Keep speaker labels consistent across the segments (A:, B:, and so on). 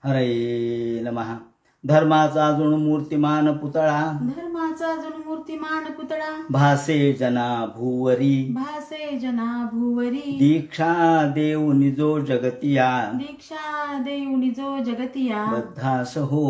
A: हरे नमः. धर्माचा अजून मूर्तिमान पुतळा
B: धर्माचा अजून मूर्तिमान पुतळा
A: भासे जना भूवरी
B: भासे जना भुवरी
A: दीक्षा देऊ निजो जगतिया
B: दीक्षा देऊनी जो जगतिया
A: बद्धास हो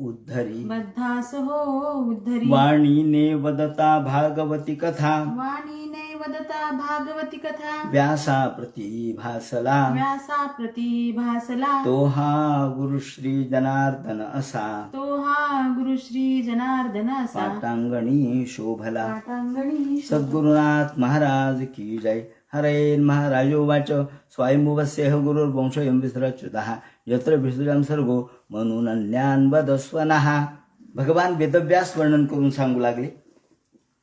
A: उद्धरी
B: बद्धास हो उद्धरी
A: वाणीने वदता भागवती कथा
B: वाणीने वदता भागवती कथा
A: व्यासा प्रती भासला
B: व्यासा प्रती भासला
A: तो हा गुरु श्री जनार्दन असा
B: तो हा गुरु श्री जनार्दन असा
A: पाटांगणी शोभला.
B: पाटांगणी
A: सद्गुरुनाथ महाराज की जय. हरे महाराजोवाच स्वयंभुवस्य गुरुर्वंशोऽयं विसृज्यतः यत्र विसृजं सर्गो म्हणून वदस्वनः. भगवान वेदव्यास वर्णन करून सांगू लागले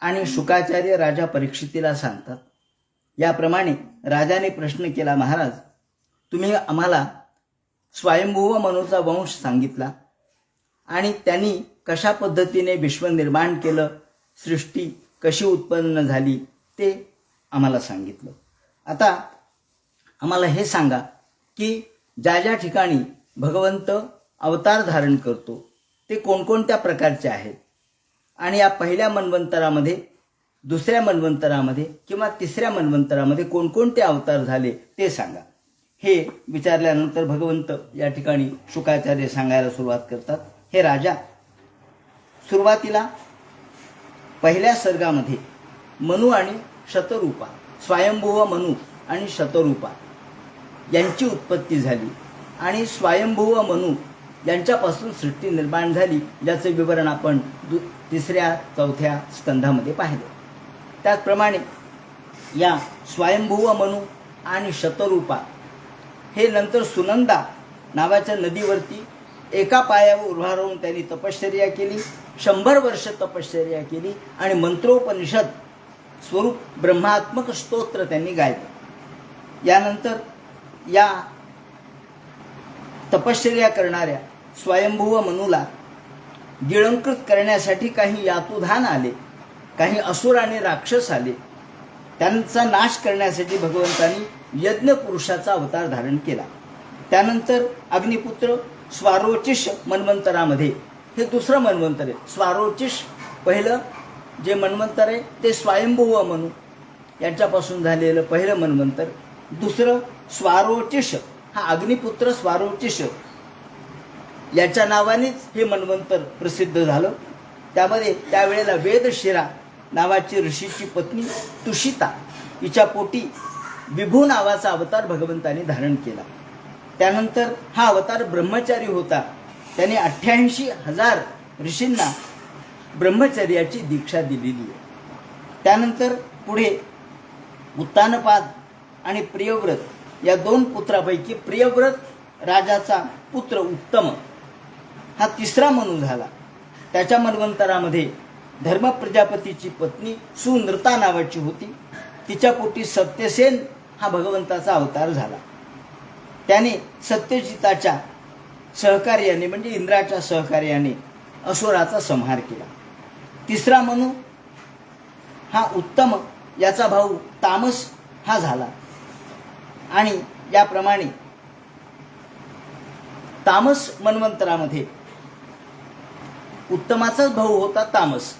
A: आणि शुकाचार्य राजा परीक्षितीला सांगतात. याप्रमाणे राजाने प्रश्न केला, महाराज तुम्ही आम्हाला स्वयंभुव मनूचा वंश सांगितला आणि त्यांनी कशा पद्धतीने विश्व निर्माण केलं, सृष्टी कशी उत्पन्न झाली ते आम्हाला सांगितलं. आता आम्हाला हे सांगा की ज्या ज्या ठिकाणी भगवंत अवतार धारण करतो ते कोणकोणत्या प्रकारचे आहेत आणि या पहिल्या मन्वंतरामध्ये, दुसऱ्या मन्वंतरामध्ये किंवा तिसऱ्या मन्वंतरामध्ये कोणकोणते अवतार झाले ते सांगा. हे विचारल्यानंतर भगवंत या ठिकाणी शुकाचार्य सांगायला सुरुवात करतात. हे राजा, सुरुवातीला पहिल्या सर्गामध्ये मनु आणि शतरूपा, स्वयंभुव मनु आणि शतरूपा यांची उत्पत्ती झाली आणि स्वयंभुव मनु यांच्यापासून सृष्टी निर्माण झाली, ज्याचे विवरण आपण तिसऱ्या चौथ्या स्कंधामध्ये पाहिले. त्याचप्रमाणे या स्वयंभुव मनु आणि शतरूपा हे नंतर सुनंदा नावाच्या नदीवरती एका पायावर उभा राहून त्यांनी तपश्चर्या केली, 100 वर्ष तपश्चर्या केली आणि मंत्रोपनिषद स्वरूप ब्रह्मात्मक स्तोत्र त्यांनी गायलं. यानंतर या तपश्चर्या करणाऱ्या स्वयंभुव मनुला गिळंकृत करण्यासाठी काही यातुधान आले, काही असुर आणि राक्षस आले. त्यांचा नाश करण्यासाठी भगवंतांनी यज्ञ पुरुषाचा अवतार धारण केला. त्यानंतर अग्निपुत्र स्वारोचिष मन्वंतरामध्ये, हे दुसरं मन्वंतर आहे. स्वारोचिष पहिलं जे मन्वंतर आहे ते स्वयंभुव मनु यांच्यापासून झालेलं पहिलं मन्वंतर. दुसरं स्वारोचिष, हा अग्निपुत्र स्वारोचिष याच्या नावानेच हे मन्वंतर प्रसिद्ध झालं. त्यामध्ये त्यावेळेला वेदशिरा नावाची ऋषीची पत्नी तुषिता हिच्या पोटी विभू नावाचा अवतार भगवंताने धारण केला. त्यानंतर हा अवतार ब्रह्मचारी होता. त्याने 88,000 ऋषींना ब्रह्मचर्याची दीक्षा दिलेली आहे. त्यानंतर पुढे उत्तानपाद आणि प्रियव्रत या 2 पुत्रापैकी प्रियव्रत राजाचा पुत्र उत्तम हा तिसरा मनु झाला. त्याच्या मन्वंतरामध्ये धर्म प्रजापतीची पत्नी सुनृता नावाची होती. तिच्या पोटी सत्यसेन हा भगवंताचा अवतार झाला. त्याने सत्यजिताच्या सहकार्याने म्हणजे इंद्राच्या सहकार्याने असुराचा संहार केला. तिसरा मनु हा उत्तम याचा भाऊ तामस हा झाला आणि याप्रमाणे तामस मन्वंतरामध्ये उत्तमाचाच भाऊ होता तामस.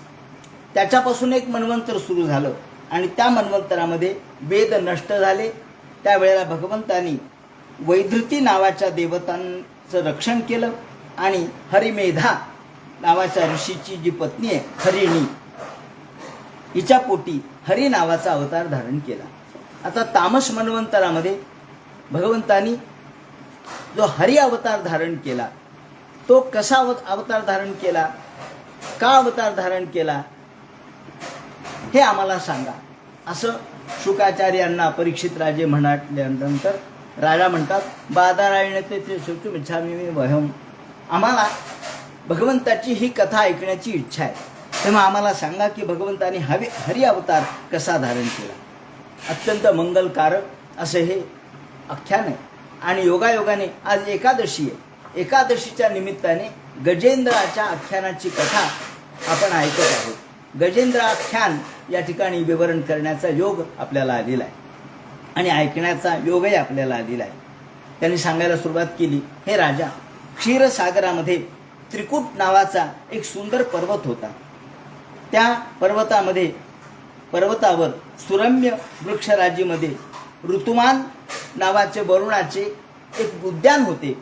A: त्याच्यापासून एक मन्वंतर सुरू झालं आणि त्या मन्वंतरामध्ये वेद नष्ट झाले. त्यावेळेला भगवंतांनी वैधृती नावाच्या देवतांचं रक्षण केलं आणि हरिमेधा नावाच्या ऋषीची जी पत्नी आहे हरिणी, हिच्या पोटी हरी नावाचा अवतार धारण केला. आता तामस मन्वंतरामध्ये भगवंतांनी जो हरी अवतार धारण केला तो कसा अवतार धारण केला, का अवतार धारण केला हे आम्हाला सांगा, असं शुकाचार्यांना परीक्षित राजे म्हणाल्यानंतर राजा म्हणतात, बादारायण ते सुखमिच्छामि वहम. आम्हाला भगवंताची ही कथा ऐकण्याची इच्छा आहे, तेव्हा आम्हाला सांगा की भगवंताने हरी अवतार कसा धारण केला. अत्यंत मंगलकारक असं हे आख्यान आहे आणि योगायोगाने आज एकादशी आहे. एकादशीच्या निमित्ताने गजेंद्राच्या आख्यानाची कथा आपण ऐकत आहोत. गजेंद्र आख्यान या ठिकाणी विवरण करण्याचा योग आपल्याला आलेला आहे आणि ऐकण्याचा योगही आपल्याला आलेला आहे. त्यांनी सांगायला सुरुवात केली, हे राजा, क्षीरसागरामध्ये त्रिकूट नावाचा एक सुंदर पर्वत होता. त्या पर्वतावर सुरम्य वृक्षराजीमध्ये ऋतुमान नावाचे वरुणाचे एक उद्यान होते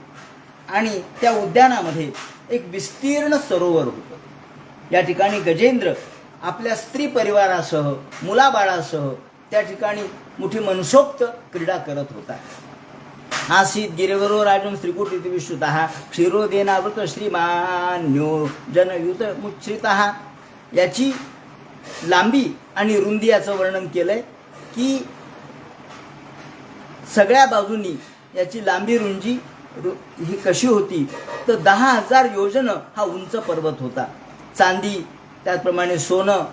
A: आणि त्या उद्यानामध्ये एक विस्तीर्ण सरोवर होतं. या ठिकाणी गजेंद्र आपल्या स्त्री परिवारासह मुलाबाळासह त्या ठिकाणी मोठी मनसोक्त क्रीडा करत होता. आसीत गिरिवरो राजं श्रीकूट इति विश्रुतः क्षीरोदेनावृत श्रीमान्यो जनयुत मुच्छ्रितः. याची लांबी आणि रुंदी याचं वर्णन केलंय की सगळ्या बाजूंनी याची लांबी रुंदी ही कशी होती तर 10,000 योजन हा उंच पर्वत होता. चांदी त्याचप्रमाणे सोनं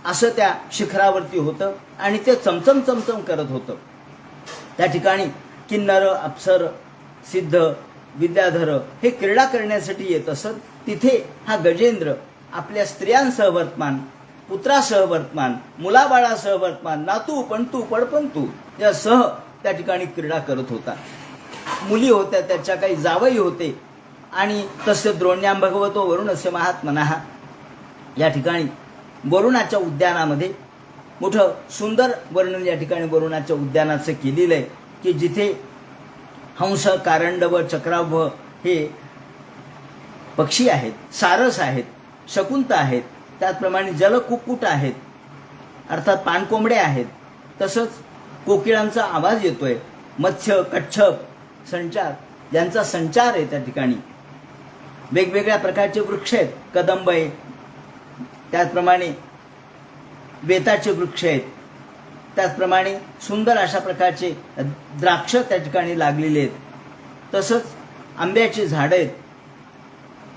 A: असं त्या शिखरावरती होतं आणि ते चमचम चमचम करत होतं. त्या ठिकाणी किन्नर अप्सर सिद्ध विद्याधर हे क्रीडा करण्यासाठी येत असत. तिथे हा गजेंद्र आपल्या स्त्रियांसह वर्तमान, पुत्रासह वर्तमान, मुलाबाळासह वर्तमान, नातू पणतू पडपंतू यासह त्या ठिकाणी क्रीडा करत होता. मुली होत्या, त्याच्या काही जावई होते आणि तस्य द्रोण्यां भगवतो वरुणस्य महात्मनः. या ठिकाणी वरुणाच्या उद्यानामध्ये मोठं सुंदर वर्णन या ठिकाणी वरुणाच्या उद्यानाचं केलेलं आहे की जिथे हंस, कारंडव, चक्राव हे पक्षी आहेत, सारस आहेत, शकुंत आहेत, त्याचप्रमाणे जलकुक्कुट आहेत अर्थात पाणकोंबडे आहेत, तसंच कोकिळांचा आवाज येतोय, मत्स्य, कच्छप, संचार यांचा संचार आहे. त्या ठिकाणी वेगवेगळ्या प्रकारचे वृक्ष आहेत, कदंब आहे, त्याचप्रमाणे बेताचे वृक्ष आहेत, त्याचप्रमाणे सुंदर अशा प्रकारचे द्राक्ष त्या ठिकाणी लागलेले आहेत, तसंच आंब्याची झाडं आहेत,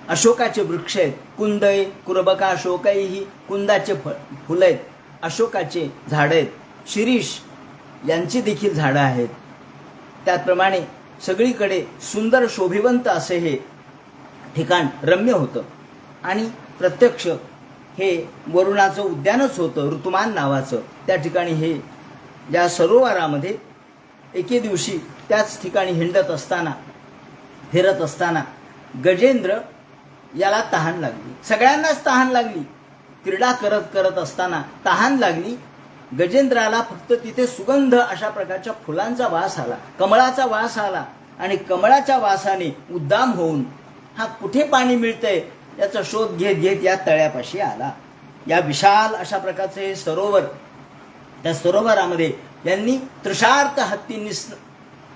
A: अशोकाचे वृक्ष आहेत, कुंद आहे, कुरबका अशोकही कुंदाचे फुलं आहेत, अशोकाचे झाडं आहेत, शिरीष यांची देखील झाडं आहेत. त्याचप्रमाणे सगळीकडे सुंदर शोभिवंत असे हे ठिकाण रम्य होतं आणि प्रत्यक्ष हे वरुणाचं उद्यानच होतं ऋतुमान नावाचं. त्या ठिकाणी हे या सरोवरामध्ये एके दिवशी त्याच ठिकाणी हिंडत असताना फिरत असताना गजेंद्र याला तहान लागली. सगळ्यांनाच तहान लागली. क्रीडा करत करत असताना तहान लागली. गजेंद्राला फक्त तिथे सुगंध अशा प्रकारच्या फुलांचा वास आला, कमळाचा वास आला आणि कमळाच्या वासाने उद्दाम होऊन हा कुठे पाणी मिळतंय याचा शोध घेत घेत या तळ्यापाशी आला. या विशाल अशा प्रकारचे हे सरोवर, त्या सरोवरामध्ये यांनी तृषार्त हत्तींनी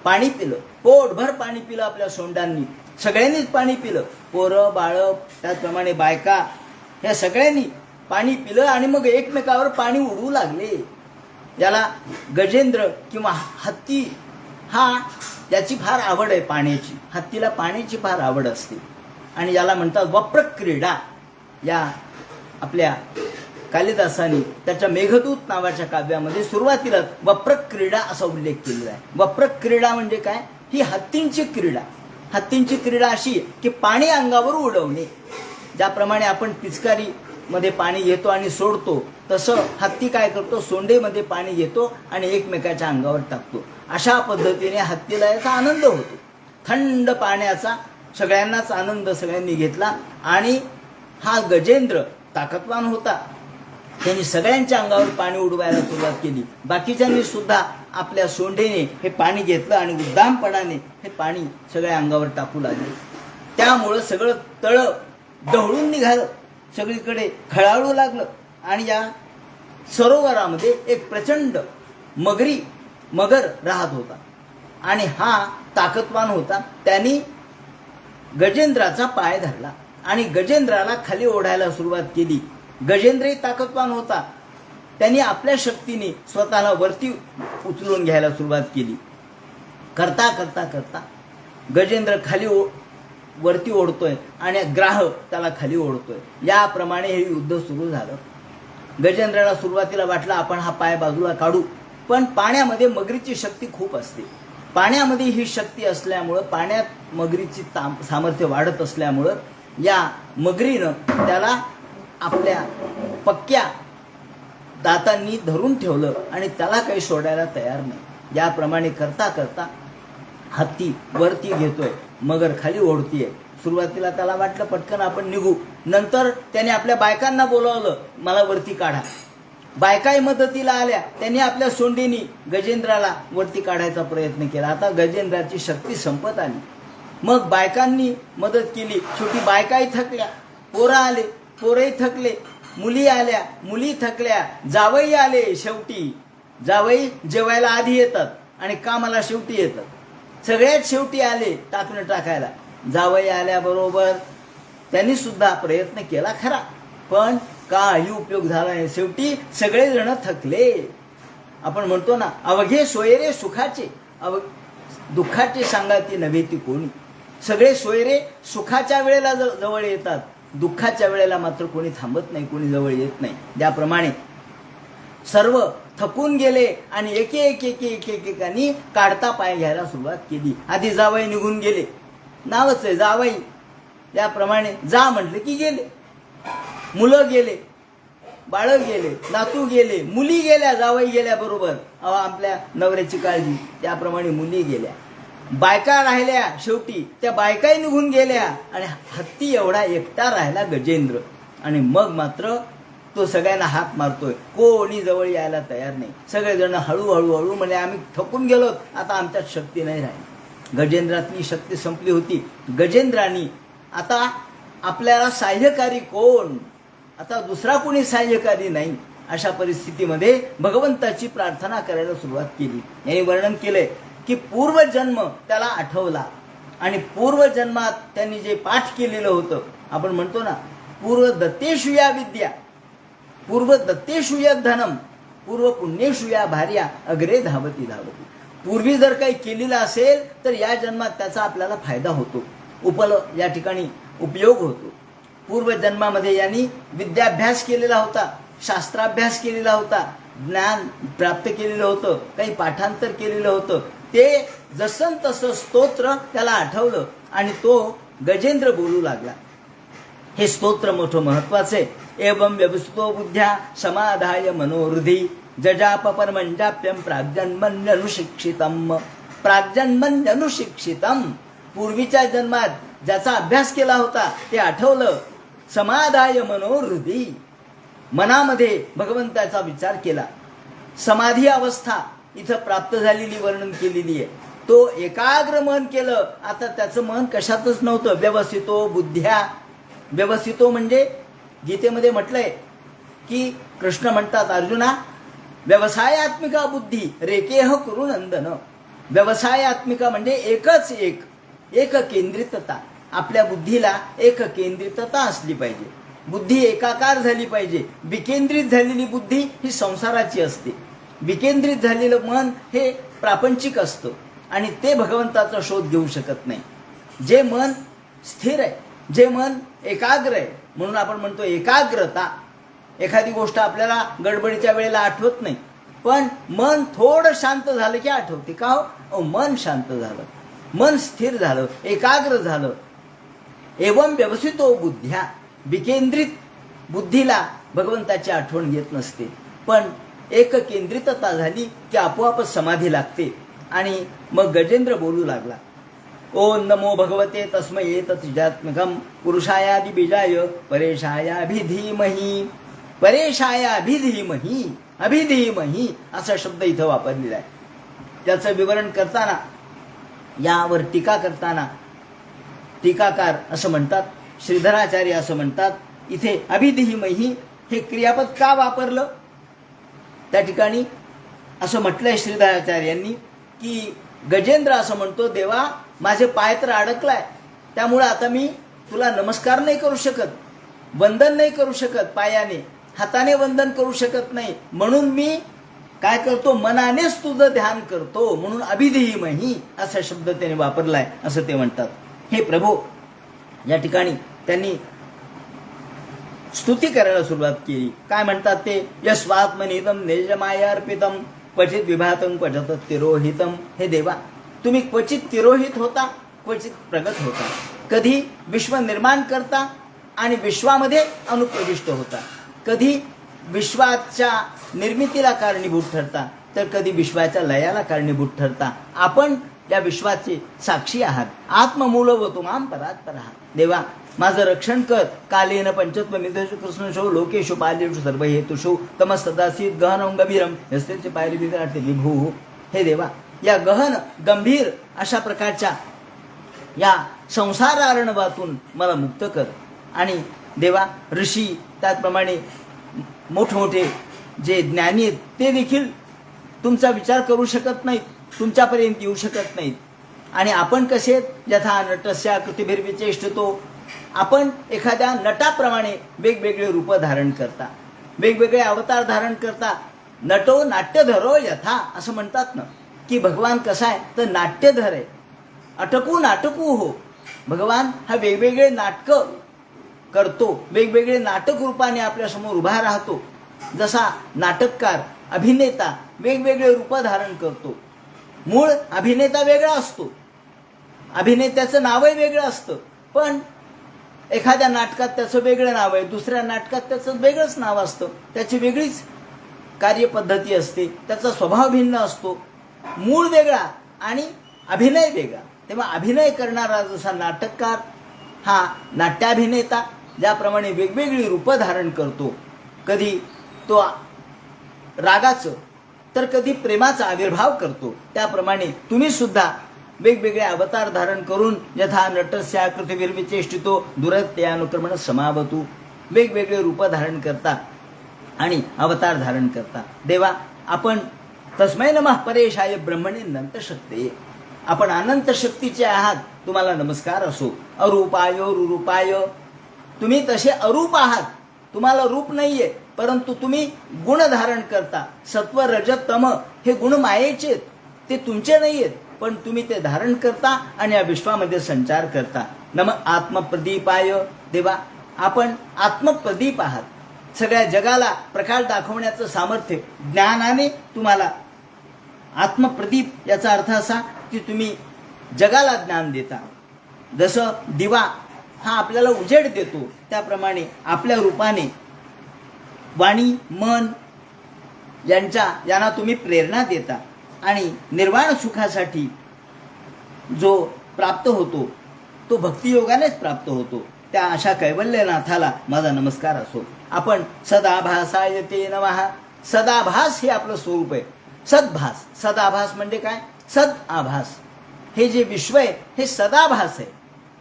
A: पाणी पिलं, पोटभर पाणी पिलं आपल्या सोंडांनी, सगळ्यांनीच पाणी पिलं, पोरं बाळं त्याचप्रमाणे बायका या सगळ्यांनी पाणी पिलं आणि मग एकमेकावर पाणी उडवू लागले. याला गजेंद्र किंवा हत्ती हा याची फार आवड आहे पाण्याची. हत्तीला पाण्याची फार आवड असते आणि याला म्हणतात वप्रक्रीडा. या आपल्या कालिदासाने त्याच्या मेघदूत नावाच्या काव्यामध्ये सुरुवातीला वप्रक्रीडा असा उल्लेख केलेला आहे. वप्रक्रीडा म्हणजे काय? ही हत्तींची क्रीडा. हत्तींची क्रीडा अशी की पाणी अंगावर उडवणे. ज्याप्रमाणे आपण पिचकारी मध्ये पाणी घेतो आणि सोडतो तसं हत्ती काय करतो, सोंडेमध्ये पाणी घेतो आणि एकमेकाच्या अंगावर टाकतो. अशा पद्धतीने हत्तीला याचा आनंद होतो. थंड पाण्याचा सगळ्यांनाच आनंद सगळ्यांनी घेतला आणि हा गजेंद्र ताकदवान होता. त्यांनी सगळ्यांच्या अंगावर पाणी उडवायला सुरुवात केली. बाकीच्यांनी सुद्धा आपल्या सोंडेने हे पाणी घेतलं आणि उद्दामपणाने हे पाणी सगळ्या अंगावर टाकू लागले. त्यामुळं सगळं तळं ढवळून निघालं, सगळीकडे खळाळू लागलं आणि या सरोवरामध्ये एक प्रचंड मगर राहत होता आणि हा ताकदवान होता. त्यांनी गजेंद्राचा पाय धरला आणि गजेंद्राला खाली ओढायला सुरुवात केली. गजेंद्रही ताकदवान होता. त्यांनी आपल्या शक्तीने स्वतःला वरती उचलून घ्यायला सुरुवात केली. करता करता करता गजेंद्र खाली वरती ओढतोय आणि ग्राह त्याला खाली ओढतोय. याप्रमाणे हे युद्ध सुरू झालं. गजेंद्राला सुरुवातीला वाटलं आपण हा पाय बाजूला काढू, पण पाण्यामध्ये मगरीची शक्ती खूप असते. पाण्यामध्ये ही शक्ती असल्यामुळं, पाण्यात मगरीची सामर्थ्य वाढत असल्यामुळं या मगरीनं त्याला आपल्या पक्क्या दातांनी धरून ठेवलं आणि त्याला काही सोडायला तयार नाही. याप्रमाणे करता करता हत्ती वरती घेतोय, मगर खाली ओढतीये. सुरुवातीला त्याला वाटलं पटकन आपण निघू, नंतर त्याने आपल्या बायकांना बोलावलं, मला वरती काढा. बायकाही मदतीला आल्या, त्यांनी आपल्या सोंडीनी गजेंद्राला वरती काढायचा प्रयत्न केला. आता गजेंद्राची शक्ती संपत आली. मग बायकांनी मदत केली. शेवटी बायकाही थकल्या, पोरं आले, पोरही थकले, मुली आल्या, मुली थकल्या, जावई आले. शेवटी जावई जेवायला आधी येतात आणि कामाला शेवटी येतात. सगळ्यात शेवटी आले टाकणं टाकायला. जावई आल्याबरोबर त्यांनी सुद्धा प्रयत्न केला खरा, पण काही उपयोग झाला नाही. शेवटी सगळेजण थकले. आपण म्हणतो ना, अवघे सोयरे सुखाचे, दुःखाचे सांगाती नव्हे ती कोणी. सगळे सोयरे सुखाच्या वेळेला जवळ येतात, दुःखाच्या वेळेला मात्र कोणी थांबत नाही, कोणी जवळ येत नाही. त्याप्रमाणे सर्व थकून गेले आणि एकेकानी काढता पाय घ्यायला सुरुवात केली. आधी जावई निघून गेले, नावच आहे जावई. त्याप्रमाणे जा म्हटलं की गेले. मुलं गेले, बाळ गेले, नातू गेले, मुली गेल्या. जावई गेल्या बरोबर आपल्या नवऱ्याची काळजी, त्याप्रमाणे मुली गेल्या. बायका राहिल्या, शेवटी त्या बायकाही निघून गेल्या आणि हत्ती एवढा एकटा राहिला गजेंद्र. आणि मग मात्र तो सगळ्यांना हाक मारतोय, कोणी जवळ यायला तयार नाही. सगळेजण हळूहळू म्हणजे आम्ही थकून गेलो, आता आमच्यात शक्ती नाही राहिली. गजेंद्रातली शक्ती संपली होती. गजेंद्रानी आता आपल्याला साह्यकारी कोण, आता दुसरा कोणी साह्यकारी नाही. अशा परिस्थितीमध्ये भगवंताची प्रार्थना करायला सुरुवात केली. यांनी वर्णन केलंय की पूर्वजन्म त्याला आठवला आणि पूर्वजन्मात त्यांनी जे पाठ केलेलं होतं, आपण म्हणतो ना, पूर्व दत्तेषु या विद्या, पूर्व दत्तेषु या धनम, पूर्व पुण्येषु या भार्या, अग्रे धावती धावती. पूर्वी जर काही केलेलं असेल तर या जन्मात त्याचा आपल्याला फायदा होतो, या ठिकाणी उपयोग होतो. पूर्वजन्मामध्ये यांनी विद्याभ्यास केलेला होता, शास्त्राभ्यास केलेला होता, ज्ञान प्राप्त केलेलं होतं, काही पाठांतर केलेलं होतं. ते जसं तसं स्तोत्र त्याला आठवलं आणि तो गजेंद्र बोलू लागला. हे स्तोत्र मोठं महत्वाचं आहे. एवं व्यवस्थितो बुद्ध्या समाधाय मनोहृदी जजाप परमंजाप्यम प्राग्जन्मन्यनुशिक्षितम. प्राग्जन्मन्यनुशिक्षितम, पूर्वीच्या जन्मात ज्याचा अभ्यास केला होता ते आठवलं. समाधाय मनोहृदी, मनामध्ये भगवंताचा विचार केला. समाधी अवस्था इथं प्राप्त झालेली वर्णन केलेली आहे. तो एकाग्र मन केलं. आता त्याचं मन कशातच नव्हतं. व्यवस्थितो बुद्ध्या, व्यवस्थितो म्हणजे गीतेमध्ये म्हटलंय की कृष्ण म्हणतात अर्जुना, व्यवसायात्मिका बुद्धी रेकेह कुरु नंदन. व्यवसायात्मिका म्हणजे एकच एक केंद्रितता. आपल्या बुद्धीला एक केंद्रितता असली पाहिजे. बुद्धी एकाकार झाली पाहिजे. विकेंद्रित झालेली बुद्धी ही संसाराची असते. विकेंद्रित झालेलं मन हे प्रापंचिक असतं आणि ते भगवंताचा शोध घेऊ शकत नाही. जे मन स्थिर आहे, जे मन एकाग्र आहे, म्हणून आपण म्हणतो एकाग्रता. एखादी गोष्ट आपल्याला गडबडीच्या वेळेला आठवत नाही, पण मन थोडं शांत झालं की आठवते. का हो? मन शांत झालं, मन स्थिर झालं, एकाग्र झालं. एवं व्यवस्थितो बुद्ध्या, विकेंद्रित बुद्धीला भगवंताची आठवण येत नसते, पण एक केंद्रितता झाली की आपोआपच समाधी लागते. आणि मग गजेंद्र बोलू लागला, ओम नमो भगवते तस्मै तत्जात्मकम पुरुषायादि बीजाय परेशायाभिधीमहि. परेशायाभिधीमहि, अभिधीमहि असा शब्द इथं वापरलेला आहे. त्याचं विवरण करताना, यावर टीका करताना टीकाकार असं म्हणतात, श्रीधराचार्य असं म्हणतात, इथे अभिधीमहि हे क्रियापद का वापरलं. त्या ठिकाणी असं म्हटलंय श्रीधराचार्यांनी की गजेंद्र असं म्हणतो, देवा माझे पाय तर अडकलाय, त्यामुळे आता मी तुला नमस्कार नाही करू शकत, वंदन नाही करू शकत, पायाने हाताने वंदन करू शकत नाही, म्हणून मी काय करतो, मनानेच तुझं ध्यान करतो. म्हणून अभिधीमहि असा शब्द त्याने वापरलाय असं ते म्हणतात. हे प्रभो, या ठिकाणी त्यांनी स्तुती करायला सुरुवात केली. काय म्हणतात ते, यस्वात्मनिदम निजमाया अर्पितम क्वचित विभातम क्वचित तिरोहितम. हे देवा, तुम्ही क्वचित तिरोहित होता, क्वचित प्रगत होता. कधी विश्व निर्माण करता आणि विश्वामध्ये अनुप्रविष्ट होता. कधी विश्वाच्या निर्मितीला कारणीभूत ठरता, तर कधी विश्वाच्या लयाला कारणीभूत ठरता. आपण या विश्वाचे साक्षी आहात. आत्ममूलवतो माम परात्परः. देवा माझं रक्षण कर. कालेन पंचत्वमिदेषु कृष्णशो लोकेषु बाल्येषु सर्वहेतुषु तमस्तदासीत गहनं गंभीरम यस्तेचे पायरी विराटे विभू. हे देवा या गहन गंभीर अशा प्रकारच्या या संसार अर्णवातून मला मुक्त कर. आणि देवा ऋषी त्याचप्रमाणे मोठमोठे जे ज्ञानी आहेत ते देखील तुमचा विचार करू शकत नाहीत, तुमच्यापर्यंत येऊ शकत नाहीत. आणि आपण कसे यथा नटस्या कृतिभिर्विचेष्टितो, आपण एखाद्या नटाप्रमाणे वेगवेगळे रूप धारण करता, वेगवेगळे अवतार धारण करता. नटो नाट्यधरो यथा असं म्हणतात ना, की भगवान कसा आहे तर नाट्यधर आहे. अटकू नाटकू हो. भगवान हा वेगवेगळे नाटकं करतो, वेगवेगळे नाटक रूपाने आपल्यासमोर उभा राहतो. जसा नाटककार अभिनेता वेगवेगळे रूप धारण करतो. मूळ अभिनेता वेगळा असतो, अभिनेत्याचं नावही वेगळं असतं, पण एखाद्या नाटकात त्याचं वेगळं नाव आहे, दुसऱ्या नाटकात त्याचं वेगळंच नाव असतं, त्याची वेगळीच कार्यपद्धती असते, त्याचा स्वभाव भिन्न असतो. मूळ वेगळा आणि अभिनय वेगळा. तेव्हा अभिनय करणारा जसा नाटककार हा नाट्याभिनेता ज्याप्रमाणे वेगवेगळी रूपं धारण करतो, कधी तो रागाचं तर कधी प्रेमाचा आविर्भाव करतो, त्याप्रमाणे तुम्ही सुद्धा वेगवेगळे अवतार धारण करून यथा नटस्या कृतिभिर्विचेष्टितो दुरत्यानुक्रमण समावतु, वेगवेगळे रूप धारण करता आणि अवतार धारण करता. देवा आपण तस्मै नमः परेशाय ब्रह्मणे अनंत शक्ती, आपण अनंत शक्तीचे आहात, तुम्हाला नमस्कार असो. अरूपाय रुरूपाय, तुम्ही तसे अरूप आहात, तुम्हाला रूप नाहीये, परंतु तुम्ही गुण धारण करता. सत्व रज तम हे गुण मायेचे आहेत, ते तुमचे नाहीयेत, पण तुम्ही ते धारण करता आणि या विश्वामध्ये संचार करता. नम आत्मप्रदीपाय, देवा आपण आत्मप्रदीप आहात. सगळ्या जगाला प्रकाश दाखवण्याचं सामर्थ्य ज्ञानाने तुम्हाला. आत्मप्रदीप याचा अर्थ असा की तुम्ही जगाला ज्ञान देता. जसं दिवा हा आपल्याला उजेड देतो, त्याप्रमाणे आपल्या रूपाने वाणी मन यांना तुम्ही प्रेरणा देता आणि निर्वाण सुखासाठी जो प्राप्त होतो तो भक्तियोगानेच प्राप्त होतो. त्या अशा कैवल्यनाथाला माझा नमस्कार असो. आपण सदाभासाय ते नमः. सदाभास हे आपलं स्वरूप आहे. सद्भास, सदाभास म्हणजे काय? सद आभास. हे जे विश्व आहे हे सदाभास आहे.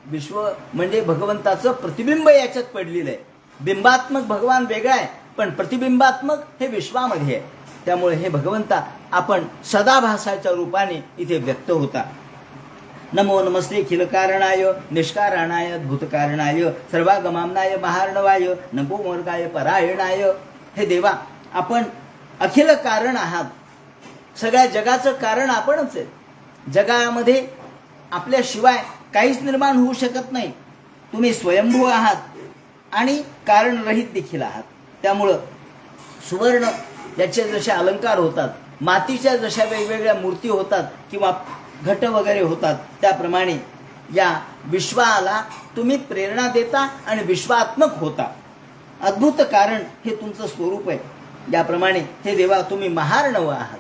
A: विश्व म्हणजे भगवंताचं प्रतिबिंब याच्यात पडलेलं आहे. बिंबात्मक भगवान वेगळा आहे, पण प्रतिबिंबात्मक हे विश्वामध्ये आहे. त्यामुळे हे भगवंता आपण सदाभासाच्या रूपाने इथे व्यक्त होता. नमो नमस्ते अखिल कारणाय निष्कारणाय भूतकारणाय सर्वागमांनाय महार्णवाय नमो मोर्गाय परायणाय. हे देवा आपण अखिल कारण आहात. सगळ्या जगाचं कारण आपणच आहे. जगामध्ये आपल्याशिवाय काहीच निर्माण होऊ शकत नाही. तुम्ही स्वयंभू आहात आणि कारणरहित देखील आहात. त्यामुळं सुवर्ण याचे जसे अलंकार होतात, मातीच्या जशा वेगवेगळ्या मूर्ती होतात किंवा घट वगैरे होतात, त्याप्रमाणे या विश्वाला तुम्ही प्रेरणा देता आणि विश्वात्मक होता. अद्भुत कारण हे तुमचं स्वरूप आहे. याप्रमाणे हे देवा तुम्ही महार्णव आहात.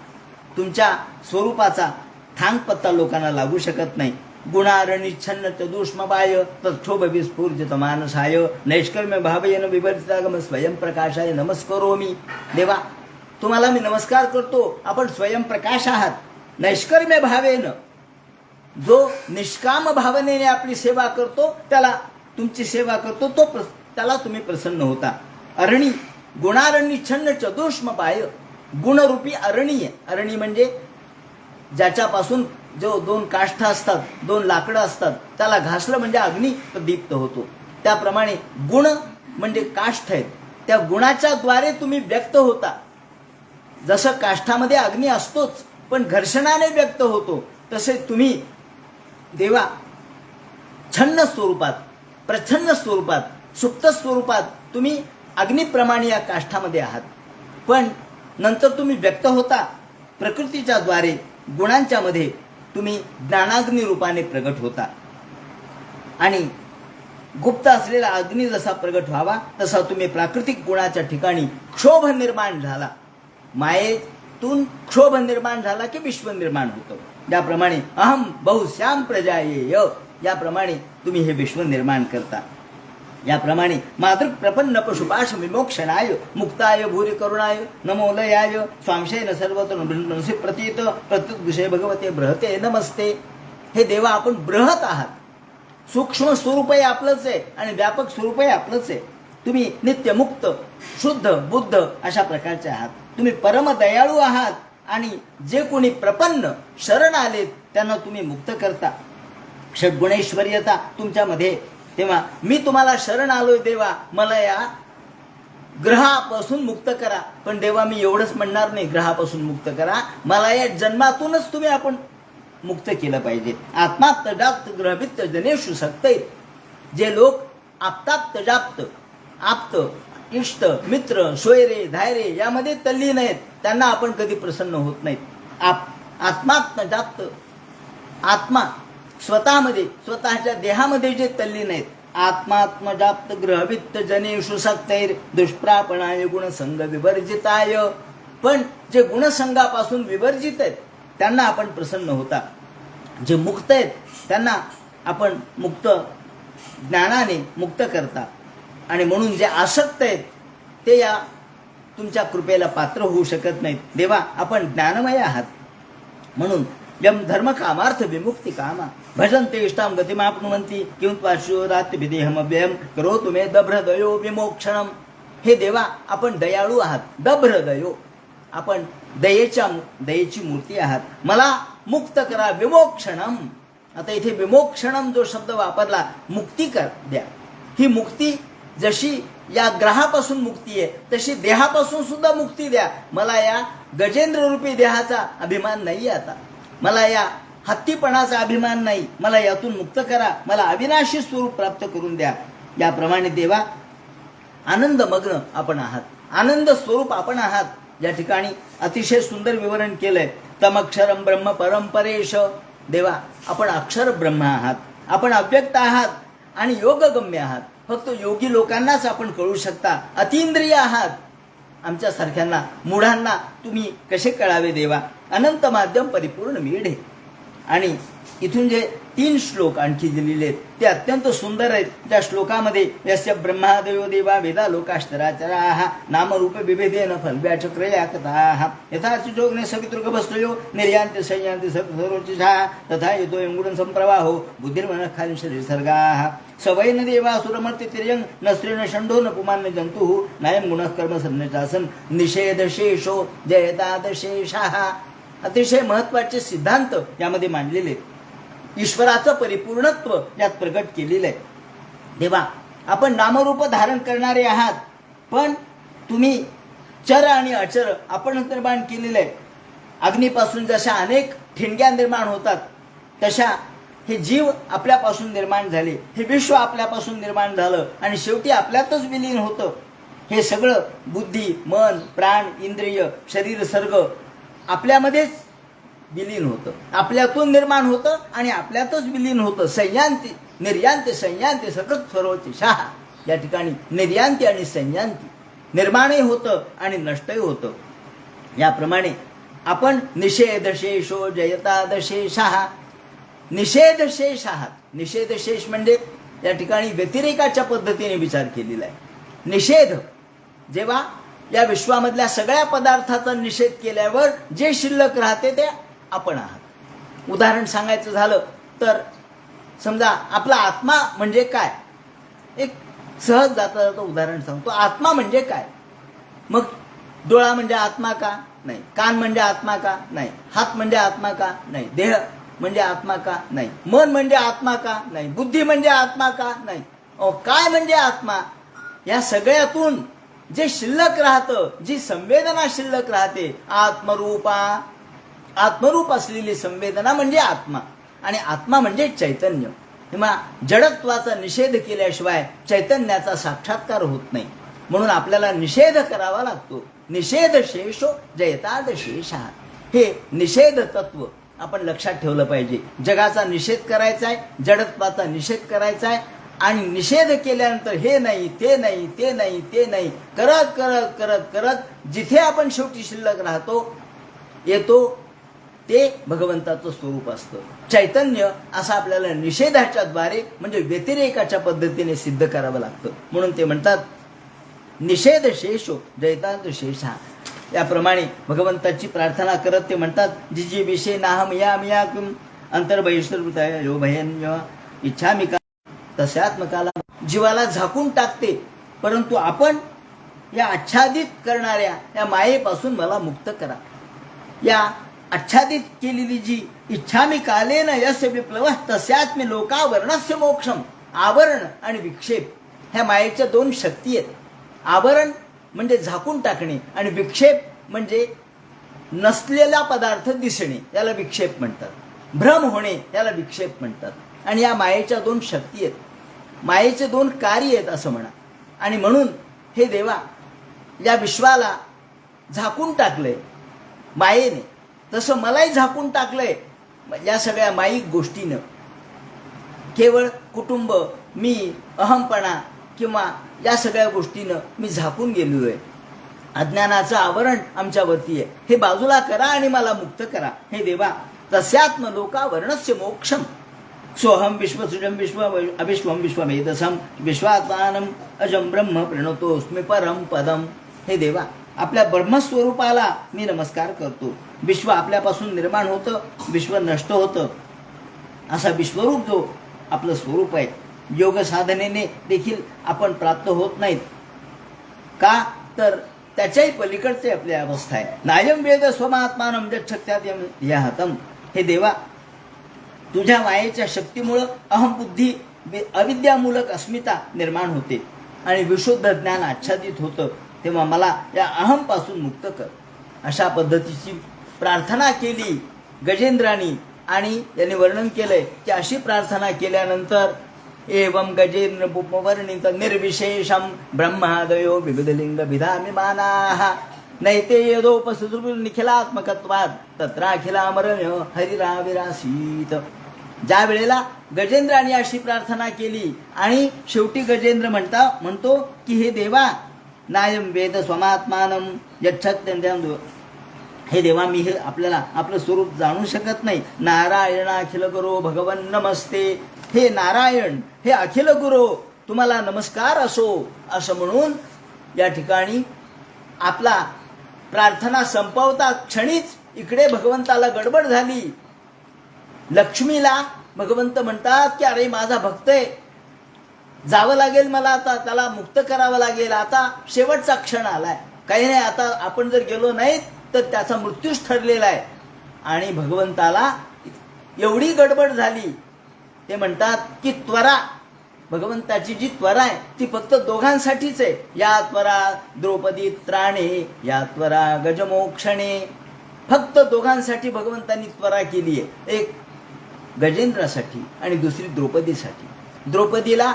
A: तुमच्या स्वरूपाचा थांगपत्ता लोकांना लागू शकत नाही. गुणारणिच्छन्न चदुष्मबाय तक्षोभ विस्फूर्जित मानसाय नैष्कर्म्य भावयन विवर्जितागम स्वयंप्रकाशाय नमस्करोमी. देवा तुम्हाला मी नमस्कार करतो. आपण स्वयंप्रकाश आहात. नैष्कर्म्य भावेन, जो निष्काम भावनेने आपली सेवा करतो त्याला तुमची सेवा करतो, त्याला तुम्ही प्रसन्न होता. अरणी गुणारणिच्छन्न चतुष्मबाय, गुणरूपी अरणी आहे. अरणी म्हणजे ज्याच्यापासून जो दोन काष्ठ असतात, दोन लाकडं असतात, त्याला घासलं म्हणजे अग्नी दीप्त होतो. त्याप्रमाणे गुण म्हणजे काष्ठ आहेत. त्या गुणाच्या द्वारे तुम्ही व्यक्त होता. जसं काष्ठामध्ये अग्नी असतोच, पण घर्षणाने व्यक्त होतो, तसे तुम्ही देवा छन्न स्वरूपात, प्रछन्न स्वरूपात, सुप्त स्वरूपात तुम्ही अग्निप्रमाणे या काष्ठामध्ये आहात. पण नंतर तुम्ही व्यक्त होता प्रकृतीच्या द्वारे. गुणांच्या मध्ये तुम्ही ज्ञानाग्नी रूपाने प्रगट होता. आणि गुप्त असलेला अग्नी जसा प्रगट व्हावा तसा तुम्ही प्राकृतिक गुणाच्या ठिकाणी क्षोभ निर्माण झाला. तून क्षोभ निर्माण झाला की विश्व निर्माण होतं. ज्याप्रमाणे अहम बहुश्याम प्रजायेय, याप्रमाणे तुम्ही हे विश्व निर्माण करता. याप्रमाणे मातृक प्रपन्न पशुपाश विमोक्षणाय मुक्ताय भूरी करुणाय नमोलयाय स्वांशेन सर्वत्र नमसे प्रतीत प्रत्युत विषय भगवते बृहते नमस्ते. हे देवा, आपण बृहत आहात. सूक्ष्म स्वरूपही आपलंच आहे आणि व्यापक स्वरूपही आपलंच आहे. तुम्ही नित्य मुक्त शुद्ध बुद्ध अशा प्रकारचे आहात. तुम्ही परम दयाळू आहात आणि जे कोणी प्रपन्न शरण आलेत त्यांना तुम्ही मुक्त करता. षड्गुणैश्वर्यता तुमच्यामध्ये. तेव्हा मी तुम्हाला शरण आलोय देवा, मला या ग्रहापासून मुक्त करा. पण देवा, मी एवढंच म्हणणार नाही ग्रहापासून मुक्त करा, मला या जन्मातूनच तुम्ही आपण मुक्त केलं पाहिजे. आत्माप्त जाप्त ग्रहभित्त जनेषु सक्तै. जे लोक आप्ताप्त जाप्त आप्त इष्ट मित्र सोयरे धायरे यामध्ये तल्लीन आहेत त्यांना आपण कधी प्रसन्न होत नाहीत. आत्माप्त जाप्त, आत्मा स्वतःमध्ये स्वतःच्या देहामध्ये जे तल्लीन आहेत. आत्मात्मजाप्त ग्रहवित्त जनेषु सक्तैर दुष्प्रापणाय गुणसंग विवर्जिताय. पण जे गुणसंगापासून विवर्जित आहेत त्यांना आपण प्रसन्न होता. जे मुक्त आहेत त्यांना आपण मुक्त ज्ञानाने मुक्त करता. आणि म्हणून जे आसक्त आहेत ते या तुमच्या कृपेला पात्र होऊ शकत नाहीत. देवा, आपण ज्ञानमय आहात. म्हणून यम धर्म कामार्थ विमुक्ती कामा भजन्ते इष्टाम गतिमाप्नुवन्ति किं त्वाश्योदात्य विदेहमव्ययम करोतु मे दभ्रदयो विमोक्षणम. हे देवा, आपण दयाळू आहात. दभ्रदयो, आपण दयेची मूर्ती आहात. मला मुक्त करा. विमोक्षणम, आता इथे विमोक्षणम जो शब्द वापरला, मुक्ती कर द्या. ही मुक्ती जशी या ग्रहापासून मुक्ती आहे तशी देहापासून सुद्धा मुक्ती द्या. मला या गजेंद्र रूपी देहाचा अभिमान नाही. आता मला या हत्तीपणाचा अभिमान नाही. मला यातून मुक्त करा. मला अविनाशी स्वरूप प्राप्त करून द्या. याप्रमाणे देवा, आनंदमग्न आपण आहात. आनंद स्वरूप आपण आहात. या ठिकाणी अतिशय सुंदर विवरण केलंय. तमक्षरम ब्रह्म परंपरेश. देवा, आपण अक्षर ब्रह्म आहात. आपण अव्यक्त आहात आणि योगगम्य आहात. फक्त योगी लोकांनाच आपण कळू शकता. अतींद्रिय आहात. आमच्या सारख्यांना मूढांना तुम्ही कसे कळावे देवा. अनंत माध्यम परिपूर्ण मीढे. आणि इथून जे 3 श्लोक आणखी दिलेले आहेत ते अत्यंत सुंदर आहेत. त्या श्लोकामध्ये यस्य ब्रह्मादयो देवा वेदा लोकाश्चराचराः नामरूप विभेदेन फलव्याचक्रया कथाः यथा चोग्ने सवितृगभस्तयो निर्यान्ते संयान्ते सर्वोचिषाः तथा यतोऽयं गुणं सम्प्रवाहो बुद्धिर्मनः खालीं शरीरसर्गाः सवैन देवासुरमर्त्य तिर्यं न स्त्रीन षण्डो न पुमान् जन्तुः नायं गुणः कर्म संन्यजासन निषेधशेषो जयतादशेषाः. अतिशय महत्वाचे सिद्धांत यामध्ये मांडलेले आहेत. ईश्वराचं परिपूर्णत्व यात प्रगट केलेलं आहे. देवा, आपण नामरूप धारण करणारे आहात. पण तुम्ही चर आणि अचर आपण निर्माण केलेलं आहे. अग्नीपासून जशा अनेक ठिणग्या निर्माण होतात तशा हे जीव आपल्यापासून निर्माण झाले. हे विश्व आपल्यापासून निर्माण झालं आणि शेवटी आपल्यातच विलीन होतं. हे सगळं बुद्धी मन प्राण इंद्रिय शरीर सर्ग आपल्यामध्येच विलीन होतं. आपल्यातून निर्माण होतं आणि आपल्यातच विलीन होतं. संयांती निर्यांती संयांती सकत स्वरोची शहा. या ठिकाणी निर्यांती आणि संयांती निर्माणही होतं आणि नष्टही होतं. याप्रमाणे आपण निषेधशेषो जयतादशेषः. निषेधशेष आहात. निषेधशेष म्हणजे या ठिकाणी व्यतिरेकाच्या पद्धतीने विचार केलेला आहे. निषेध, जेव्हा या विश्वामधल्या सगळ्या पदार्थाचा निषेध केल्यावर जे शिल्लक राहते ते आपण आहात. उदाहरण सांगायचं झालं तर समजा आपला आत्मा म्हणजे काय. एक सहज जाता जाता उदाहरण सांगतो. आत्मा म्हणजे काय. मग डोळा म्हणजे आत्मा का नाही. कान म्हणजे आत्मा का नाही. हात म्हणजे आत्मा का नाही. देह म्हणजे आत्मा का नाही. मन म्हणजे आत्मा का नाही. बुद्धी म्हणजे आत्मा का नाही. काय म्हणजे आत्मा. या सगळ्यातून जे शिल्लक राहतं, जी संवेदना शिल्लक राहते, आत्मरूप असलेली संवेदना म्हणजे आत्मा. आणि आत्मा म्हणजे चैतन्य. किंवा जडत्वाचा निषेध केल्याशिवाय चैतन्याचा साक्षात्कार होत नाही. म्हणून आपल्याला निषेध करावा लागतो. निषेध शेषो जयताद शेषः. हे निषेध तत्व आपण लक्षात ठेवलं पाहिजे. जगाचा निषेध करायचा आहे, जडत्वाचा निषेध करायचा आहे. आणि निषेध केल्यानंतर हे नाही ते नाही ते नाही ते नाही करत करत करत करत जिथे आपण शेवटी शिल्लक राहतो येतो ते भगवंताचं स्वरूप असतं. चैतन्य असं आपल्याला निषेधाच्या द्वारे म्हणजे व्यतिरेकाच्या पद्धतीने सिद्ध करावं लागतं. म्हणून ते म्हणतात निषेध शेषो जैतांत शेषा. याप्रमाणे भगवंताची प्रार्थना करत ते म्हणतात जी जी विषय नाहम या मिया किम अंतर्बहिष्कृताय यो भयन्य इच्छामी का तस्यात्मकाला जीवाला झाकून टाकते. परंतु आपण या आच्छादित करणाऱ्या या मायेपासून मला मुक्त करा. या आच्छादित केलेली जी इच्छामी कालेन यस्य विप्लव तस्यात्म्य लोकावरणस्य मोक्षम. आवरण आणि विक्षेप ह्या मायेच्या दोन शक्ती आहेत. आवरण म्हणजे झाकून टाकणे आणि विक्षेप म्हणजे नसलेला पदार्थ दिसणे, याला विक्षेप म्हणतात. भ्रम होणे याला विक्षेप म्हणतात. आणि या मायेच्या दोन शक्ती आहेत, मायेचे दोन कार्य आहेत असं म्हणा. आणि म्हणून हे देवा या विश्वाला झाकून टाकलंय मायेने, तसं मलाही झाकून टाकलंय या सगळ्या माईक गोष्टीनं. केवळ कुटुंब, मी, अहमपणा किंवा या सगळ्या गोष्टीनं मी झाकून गेलो आहे. अज्ञानाचं आवरण आमच्यावरती आहे, हे बाजूला करा आणि मला मुक्त करा. हे देवा तस्यात्म लोकावरणस्य मोक्षम सोहम विश्वसृजम विश्व अविश्वम विश्वमेधसम विश्वात्मानम अजम ब्रह्म प्रणतोस्मि परम पदम. हे देवा आपल्या ब्रह्मस्वरूपाला मी नमस्कार करतो. विश्व आपल्यापासून निर्माण होतं, विश्व नष्ट होतं. असा विश्वरूप जो आपलं स्वरूप आहे, योग साधनेने देखील आपण प्राप्त होत नाहीत. का तर त्याच्याही पलीकडचे आपली अवस्था आहे. नायम वेद स्वमात्मानम जच्छत्यात यहतम. हे देवा तुझ्या मायेच्या शक्तीमुळं अहमबुद्धी अविद्यामूलक अस्मिता निर्माण होते आणि विशुद्ध ज्ञान आच्छादित होतं. तेव्हा मला या अहमपासून मुक्त कर. अशा पद्धतीची प्रार्थना केली गजेंद्रानी. आणि यांनी वर्णन केलंय की अशी प्रार्थना केल्यानंतर एवं गजेंद्र वर्णित निर्विशेषम ब्रह्मादयो विविधलिंग विधामिमानाः नैते यदोपसुदुर् निखिलात्मकत्वात् तत्राखिलामरण्य हरिराविरासीत. ज्या वेळेला गजेंद्राने अशी प्रार्थना केली आणि शेवटी गजेंद्र म्हणतो की हे देवा नायम वेद स्वमात्मानम यच्छत्यंत्यं. हे देवा मी हे आपल्याला आपलं स्वरूप जाणू शकत नाही. नारायणाखिल गुरो भगवन नमस्ते. हे नारायण, हे अखिल गुरो, तुम्हाला नमस्कार असो. असं म्हणून या ठिकाणी आपला प्रार्थना संपवता क्षणीच इकडे भगवंताला गडबड झाली. लक्ष्मीला भगवंत म्हणतात की अरे माझा भक्त आहे, जावं लागेल मला, आता त्याला मुक्त करावं लागेल. आता शेवटचा क्षण आलाय, काही नाही, आता आपण जर गेलो नाहीत तर त्याचा मृत्यूच ठरलेला आहे. आणि भगवंताला एवढी गडबड झाली. ते म्हणतात की त्वरा, भगवंताची जी त्वरा आहे ती फक्त दोघांसाठीच आहे. या त्वरा द्रौपदी त्राणे, या त्वरा गजमोक्षणे. फक्त दोघांसाठी भगवंतांनी त्वरा केली आहे. एक गजेंद्रासाठी आणि दुसरी द्रौपदीसाठी. द्रौपदीला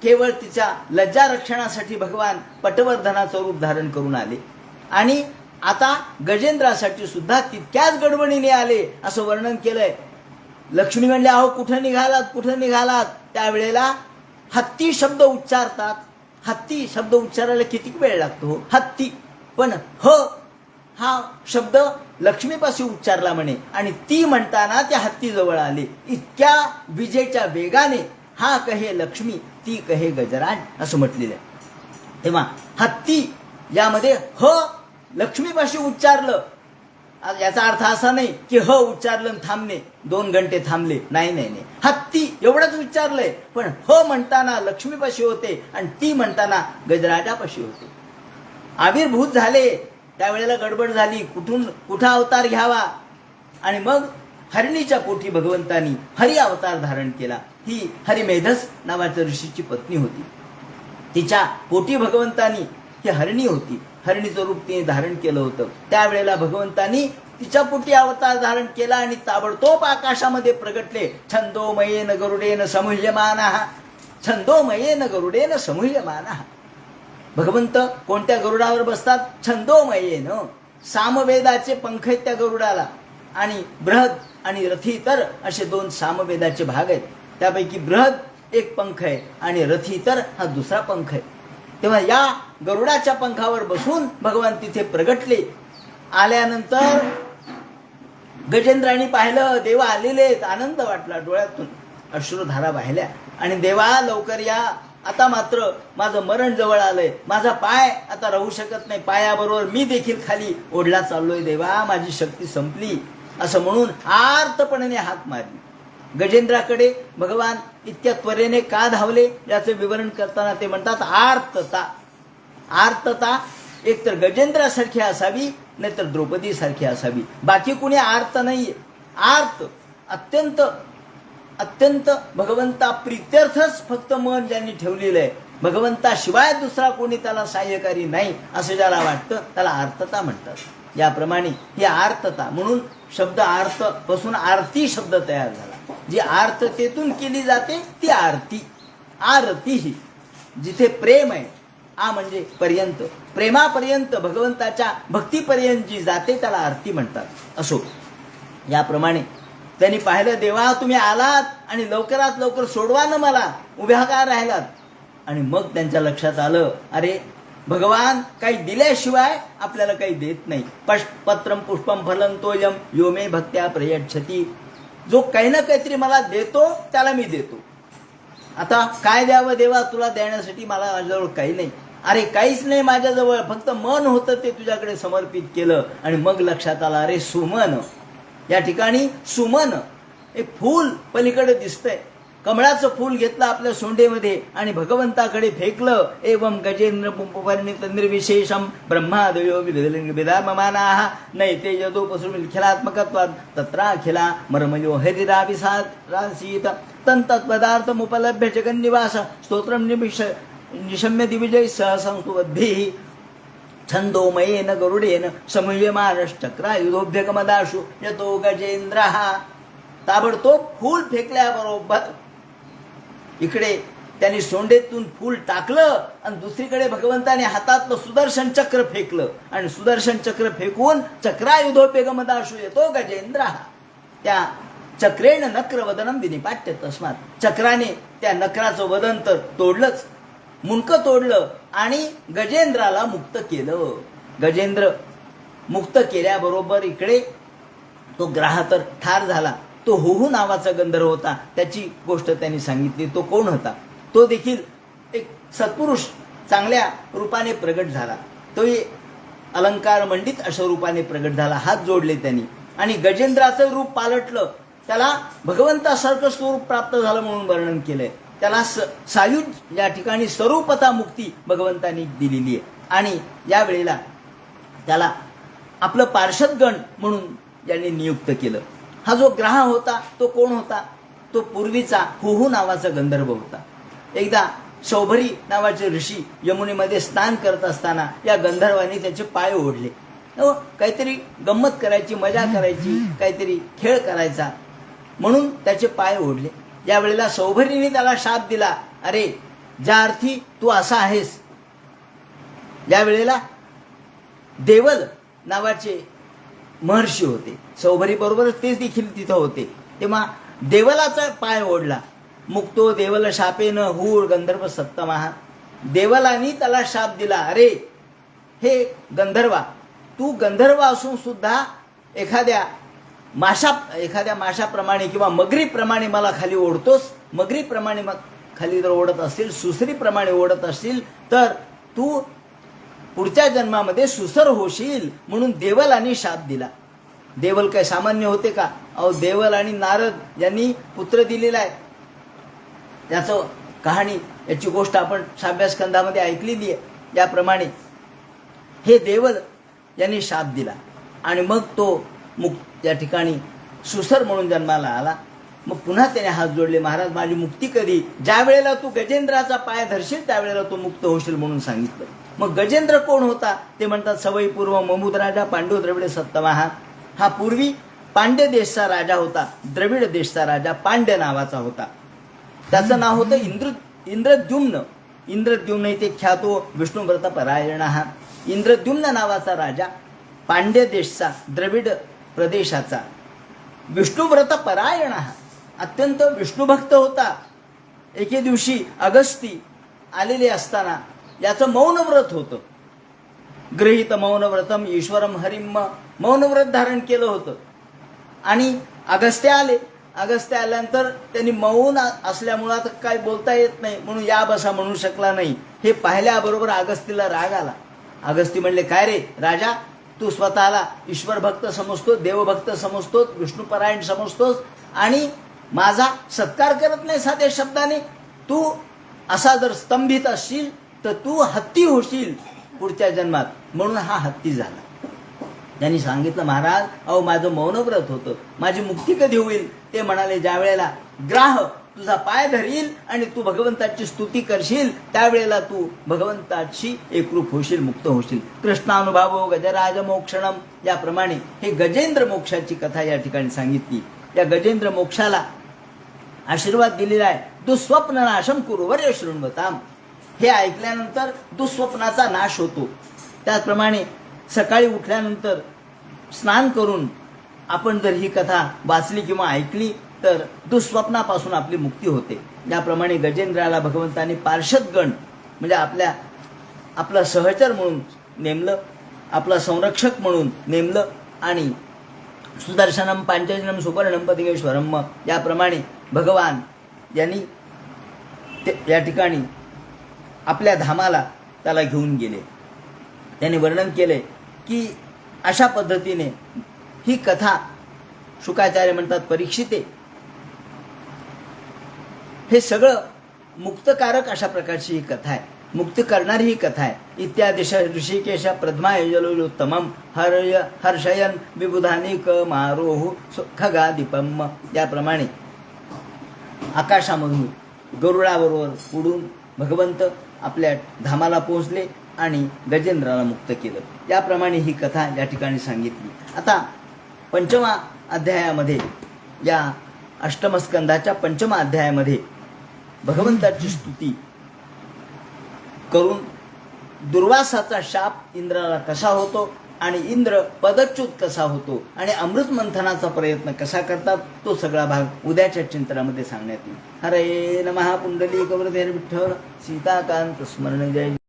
A: केवळ तिच्या लज्जा रक्षणासाठी भगवान पटवर्धनाचं रूप धारण करून आले आणि आता गजेंद्रासाठी सुद्धा तितक्याच गडबडीने आले असं वर्णन केलंय. लक्ष्मी म्हणले अहो कुठं निघालात, कुठं निघालात. त्यावेळेला हत्ती शब्द उच्चारतात. हत्ती शब्द उच्चारायला किती वेळ लागतो? हत्ती. पण हा शब्द लक्ष्मीपाशी उच्चारला म्हणे आणि ती म्हणताना त्या हत्तीजवळ आले. इतक्या विजेच्या वेगाने हा कहे लक्ष्मी, ती कहे गजराज असं म्हटलेलं आहे. तेव्हा हत्ती यामध्ये लक्ष्मीपाशी उच्चारलं. याचा अर्थ असा नाही की उच्चारलं थांबणे, 2 घंटे थांबले. नाही, हत्ती एवढंच उच्चारलंय. पण म्हणताना लक्ष्मीपाशी होते आणि ती म्हणताना गजराजापाशी होते. आविर्भूत झाले. त्यावेळेला गडबड झाली, कुठं अवतार घ्यावा. आणि मग हरिणीच्या पोटी भगवंतानी हरी अवतार धारण केला. ही हरिमेधस नावाच्या ऋषीची पत्नी होती. तिच्या पोटी भगवंतानी ही हरिणी होती, हरिणीचं रूप तिने धारण केलं होतं. त्यावेळेला भगवंतानी तिच्या पोटी अवतार धारण केला आणि ताबडतोब आकाशामध्ये प्रगटले. छंदोमयेन गरुडेन समुह्यमानः, छंदोमयेन गरुडेन समुह्यमानः. भगवंत कोणत्या गरुडावर बसतात? छंदोमयेन. सामवेदाचे पंख आहेत त्या गरुडाला. आणि बृहद आणि रथी तर असे 2 सामवेदाचे भाग आहेत. त्यापैकी बृहद एक पंख आहे आणि रथी तर हा दुसरा पंख आहे. तेव्हा या गरुडाच्या पंखावर बसून भगवान तिथे प्रगटले. आल्यानंतर गजेंद्राने पाहिलं, देवा आलेले आहेत. आनंद वाटला, डोळ्यातून अश्रुधारा वाहिल्या. आणि देवा लवकर या, आता मात्र माझं मरण जवळ आलंय, माझा पाय आता राहू शकत नाही, पायाबरोबर मी देखील खाली ओढला चाललोय देवा, माझी शक्ती संपली, असं म्हणून आर्तपणाने हाक मारली. गजेंद्राकडे भगवान इतक्या त्वरेने का धावले याचं विवरण करताना ते म्हणतात आर्तता. आर्तता एकतर गजेंद्रासारखी असावी, नाहीतर द्रौपदी सारखी असावी. बाकी कुणी आर्त नाहीये. आर्त अत्यंत अत्यंत भगवंता प्रित्यर्थच फक्त मन ज्यांनी ठेवलेलं आहे, भगवंताशिवाय दुसरा कोणी त्याला सहाय्यकारी नाही असं ज्याला वाटतं त्याला आर्तता म्हणतात. याप्रमाणे ही आर्तता, म्हणून शब्द आर्त पासून आरती शब्द तयार झाला. जी आर्ततेतून केली जाते ती आरती. आरती ही जिथे प्रेम आहे, आ म्हणजे पर्यंत, प्रेमापर्यंत भगवंताच्या भक्तीपर्यंत जी जाते त्याला आरती म्हणतात. असो, याप्रमाणे त्यांनी पाहिलं, देवा तुम्ही आलात आणि लवकरात लवकर सोडवा ना मला, उभ्या का राहिलात. आणि मग त्यांच्या लक्षात आलं, अरे भगवान काही दिल्याशिवाय आपल्याला काही देत नाही. पत्रम पुष्पम फलम तोयम यो मे भक्त्या प्रयच्छती. जो काही ना काहीतरी मला देतो त्याला मी देतो. आता काय द्यावं देवा तुला देण्यासाठी, मला माझ्याजवळ काही नाही. अरे काहीच नाही माझ्याजवळ, फक्त मन होतं ते तुझ्याकडे समर्पित केलं. आणि मग लक्षात आलं, अरे सुमन, या ठिकाणी सुमन एक फूल पलीकडे दिसतंय. कमळाचं फूल घेतलं आपल्या सोंडेमध्ये आणि भगवंताकडे फेकलं. एवं गजेंद्र पुंपवर्णित निर्विशेषम ब्रह्मादयो विधाममानाः नैते यदोपसृ खिलात्मकत्वात् तत्राखिला मर्मयो हरिराविसारासीत तन्तत्पदार्थमुपलभ्य जगन्निवास स्तोत्रं निशम्य दिविजय सहसंस्तुवद्भिः छंदोमयेन गरुडेन समूह्यमानश्चक्रायुधोभ्यगमदाशु यतो गजेंद्रः. ताबडतोब फूल फेकल्याबरोबर इकडे त्यांनी सोंडेतून फूल टाकलं आणि दुसरीकडे भगवंताने हातातलं सुदर्शन चक्र फेकलं. आणि सुदर्शन चक्र फेकून चक्रायुधोभ्यगमदाशु येतो गजेंद्रः. त्या चक्रेण नक्र वदनम विनिपाट्य तस्मात. चक्राने त्या नक्राचं वदन तर तोडलंच, मुंडकं तोडलं आणि गजेंद्राला मुक्त केलं. गजेंद्र मुक्त केल्याबरोबर इकडे तो ग्राह तर ठार झाला. तो हुहू नावाचा गंधर्व होता, त्याची गोष्ट त्यांनी सांगितली. तो कोण होता? तो देखील एक सत्पुरुष चांगल्या रूपाने प्रगट झाला. तोही अलंकार मंडित अशा रूपाने प्रगट झाला. हात जोडले त्यांनी आणि गजेंद्राचं रूप पालटलं. त्याला भगवंतासारखं स्वरूप प्राप्त झालं म्हणून वर्णन केलंय. त्याला सायुज या ठिकाणी स्वरूपता मुक्ती भगवंतांनी दिलेली आहे. आणि या वेळेला त्याला आपलं पार्षदगण म्हणून यांनी नियुक्त केलं. हा जो ग्राह होता तो कोण होता? तो पूर्वीचा हुहू नावाचा गंधर्व होता. एकदा शौभरी नावाचे ऋषी यमुनेमध्ये स्नान करत असताना या गंधर्वाने त्याचे पाय ओढले. काहीतरी गंमत करायची, मजा करायची, काहीतरी खेळ करायचा म्हणून त्याचे पाय ओढले. या वेळेला शौभरीने त्याला शाप दिला, अरे ज्या अर्थी तू असा आहेस. या वेळेला देवल नावाचे महर्षी होते, शौभरी बरोबरच तेच देखील तिथं होते. तेव्हा देवलाचा पाय ओढला. मुक्तो देवल शापेन हूळ गंधर्व सप्तमहा. देवलानी त्याला शाप दिला, अरे हे गंधर्वा, तू गंधर्व असून सुद्धा एखाद्या माशाप्रमाणे किंवा मगरीप्रमाणे मला खाली ओढतोस. मगरीप्रमाणे मग खाली जर ओढत असतील, सुसरीप्रमाणे ओढत असतील तर तू पुढच्या जन्मामध्ये सुसर होशील म्हणून देवलाने शाप दिला. देवल काय सामान्य होते का? अहो, देवल आणि नारद यांनी पुत्र दिलेला आहे. त्याचं कहाणी, याची गोष्ट आपण 6व्या स्कंदामध्ये ऐकलेली आहे. याप्रमाणे हे देवल यांनी शाप दिला आणि मग तो या ठिकाणी सुसर म्हणून जन्माला आला. मग पुन्हा त्याने हात जोडले, महाराज माझी मुक्ती कधी? ज्या वेळेला तू गजेंद्राचा पाय धरशील त्यावेळेला तू मुक्त होशील म्हणून सांगितलं. मग गजेंद्र कोण होता? ते म्हणतात सवई पूर्व ममुद राजा पांडव द्रविड सप्तमहा. हा पूर्वी पांड्य देशचा राजा होता. द्रविड देशचा राजा पांड्य नावाचा होता. त्याचं नाव होतं इंद्रद्युम्न. इंद्रद्युम्न इथे ख्यातो विष्णुव्रत परायण. हा इंद्रद्युम्न नावाचा राजा, पांड्य देशचा, द्रविड प्रदेशाचा, विष्णुव्रत परायण, अत्यंत विष्णुभक्त होता. एके दिवशी अगस्ती आलेले असताना याचं मौनव्रत होतं. गृहीत मौनव्रतम ईश्वरम हरिम, मौनव्रत धारण केलं होतं. आणि अगस्त्य आले. अगस्त्य आल्यानंतर त्यांनी मौन असल्यामुळं आता काय बोलता येत नाही म्हणून या बसा म्हणू शकला नाही. हे पाहिल्याबरोबर अगस्तीला राग आला. अगस्ती म्हणले, काय रे राजा, तू स्वतःला ईश्वर भक्त समजतो, देवभक्त समजतोस, विष्णुपरायण समजतोस आणि माझा सत्कार करत नाही साध्या शब्दाने. तू असा जर स्तंभित असशील तर तू हत्ती होशील पुढच्या जन्मात. म्हणून हा हत्ती झाला. त्यांनी सांगितलं, महाराज अहो माझं मौनव्रत होतं, माझी मुक्ती कधी होईल? ते म्हणाले, ज्या वेळेला ग्राह तुझा पाय धरील आणि तू भगवंताची स्तुती करशील त्यावेळेला तू भगवंताची एकरूप होशील, मुक्त होशील. कृष्णानुभावो गजराज मोक्षणम, याप्रमाणे हे गजेंद्र मोक्षाची कथा या ठिकाणी सांगितली. या गजेंद्र मोक्षाला आशीर्वाद दिलेला आहे. दुःस्वप्न नाशम कुरुवर्य शृण्वताम. हे ऐकल्यानंतर दुःस्वप्नाचा नाश होतो. त्याचप्रमाणे सकाळी उठल्यानंतर स्नान करून आपण जर ही कथा वाचली किंवा ऐकली तर दुःस्वप्नापासून आपली मुक्ती होते. याप्रमाणे गजेंद्राला भगवंतांनी पार्षदगण म्हणजे आपला सहचर म्हणून नेमलं, आपला संरक्षक म्हणून नेमलं आणि सुदर्शनम पांचजनम सुपर्णम पतिकेश्वरम याप्रमाणे भगवान यांनी या ठिकाणी आपल्या धामाला त्याला घेऊन गेले. त्याने वर्णन केले की अशा पद्धतीने ही कथा शुकाचार्य म्हणतात परीक्षिते हे सगळं मुक्तकारक अशा प्रकारची ही कथा आहे, मुक्त करणारी ही कथा आहे. इत्यादी ऋषिकेश प्रथमायोत्तमम हर्षयन विबुधानिक मारोह खगादीपम. याप्रमाणे आकाशामधून गरुडाबरोबर उडून भगवंत आपल्या धामाला पोहोचले आणि गजेंद्राला मुक्त केलं. याप्रमाणे ही कथा या ठिकाणी सांगितली. आता पंचमा अध्यायामध्ये, या अष्टमस्कंधाच्या पंचमा अध्यायामध्ये भगवंताची स्तुती करून दुर्वासाचा शाप इंद्राला कसा होतो आणि इंद्र पदच्युत कसा होतो आणि अमृत मंथनाचा प्रयत्न कसा करतात तो सगळा भाग उद्याच्या चिंतनामध्ये सांगण्यात येईल. हरे नमः. पुंडलीक वरदे विठ्ठल सीताकांत स्मरण. जय